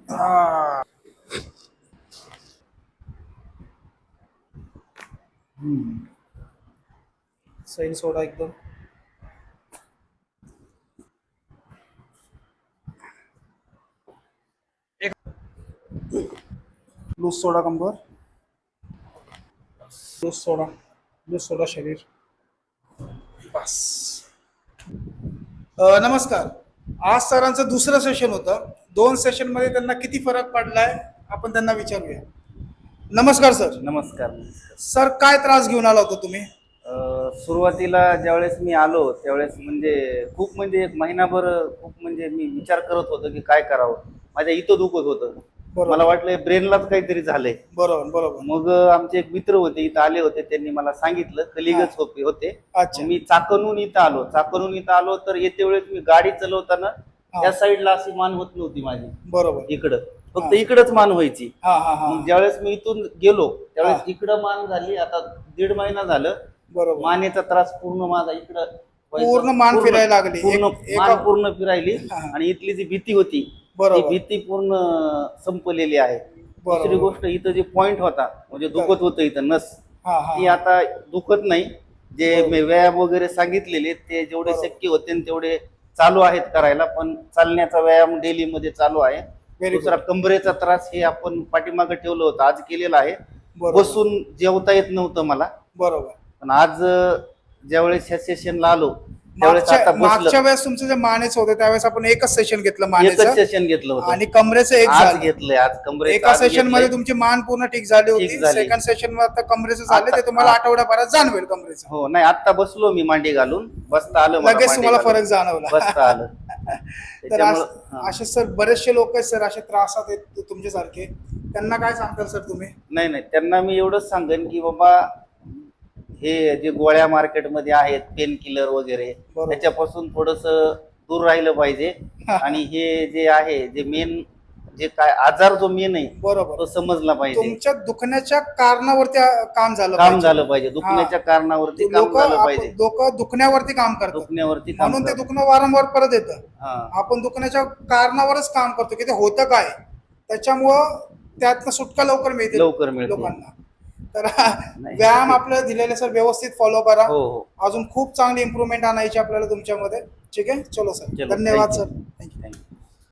हा. सैल सोडा एकदम. लूज सोडा कंबर. लूज सोडा शरीर. बस. नमस्कार. आज सरांचं दुसरं सेशन होतं. 2 सेशन मध्ये त्यांना किती फरक पडलाय आपण त्यांना विचारूया. नमस्कार सर. नमस्कार. सर काय त्रास घेऊन आला होता तुम्ही? सुरुवातीला ज्यावेळेस मी आलो त्यावेळेस खूप एक महिनाभर खूप मी विचार करत होतो की काय करावं. माझ्या इथं दुखत होतं. मला वाटलं ब्रेनलाच काहीतरी झालंय. बरोबर बरोबर. मग आमचे एक मित्र होते, इथं आले होते, त्यांनी मला सांगितलं. कलिगच होते. अच्छा. मी चाकणहून इथं आलो तर येते वेळेस मी गाडी चालवताना त्या साईडला अशी मान होत नव्हती माझी. बरोबर. इकडं फक्त इकडंच मान व्हायची. मग ज्यावेळेस मी इथून गेलो त्यावेळेस इकडं मान झाली. आता 1.5 महिना झालं. बरोबर. मानेचा त्रास पूर्ण माझा इकडं पूर्ण मान फिरायला लागली. मान पूर्ण फिरायली. आणि इथली जी भीती होती ती भीती पूर्ण संपलेली आहे. दुसरी गोष्ट, इथं जे पॉइंट होता म्हणजे दुखत होतं इथं नस, ती आता दुखत नाही. जे व्यायाम वगैरे सांगितलेले ते जेवढे शक्य होते तेवढे चालू आहेत करायला. पण चालण्याचा व्यायाम डेली मध्ये चालू आहे. दुसरा कंबरेचा त्रास हे आपण पाठीमागे ठेवलं होतं, आज केलेला आहे. बसून जेवता येत नव्हतं मला. बरोबर. पण आज ज्यावेळेस ह्या सेशनला आलो त्यावेळेस आता मागच्या वेळेस तुमचं जे मानेचं होतं त्यावेळेस आपण एकच सेशन घेतलं एकच मानेचं सेशन घेतलं होतं आणि कमरेचं एक आज झालं. घेतलंय. आज कमरेचं एका आज सेशन मध्ये घेतलंय. तुमची मान पूर्ण ठीक झाली होती. ठीक झाली. सेकंड सेशन मध्ये आता कमरेचं झाले ते आता- तुम्हाला आठवड्याभरात जाणवेल कमरेचं. हो, नाही आता बसलो मी मांडी घालून, बसता आलं मला, लगेच मांडी तुम्हाला घालून. फरक जाणवला. बसता आलं. तर त्याच्यामुळं असे सर बरेचसे लोक आहेत सर असे त्रासात आहेत तुमच्यासारखे, त्यांना काय सांगताल सर तुम्ही? नाही, त्यांना मी एवढंच सांगेन की बाबा हे जे गोळ्या मार्केटमध्ये आहेत पेन किलर वगैरे त्याच्यापासून थोडस दूर राहिलं पाहिजे. आणि हे जे आहे जे मेन जे काय आजार जो मेन आहे बरोबर तो समजला पाहिजे. तुमच्या दुखण्याच्या कारणावरती काम झालं पाहिजे. दुखण्याच्या कारणावरती काम झालं पाहिजे. लोक दुखण्यावरती काम करतात, दुखण्यावरती म्हणून ते दुखणं वारंवार परत येतं. आपण दुखण्याच्या कारणावरच काम करतो की ते होतं काय, त्याच्यामुळं त्यातनं सुटका लवकर मिळते लोकांना. तर व्यायाम आपल्याला दिलेले सर व्यवस्थित फॉलो करा. अजून खूप चांगली इम्प्रूव्हमेंट आणायची आपल्याला तुमच्यामध्ये. ठीक आहे, चलो सर, धन्यवाद सर, थँक्यू.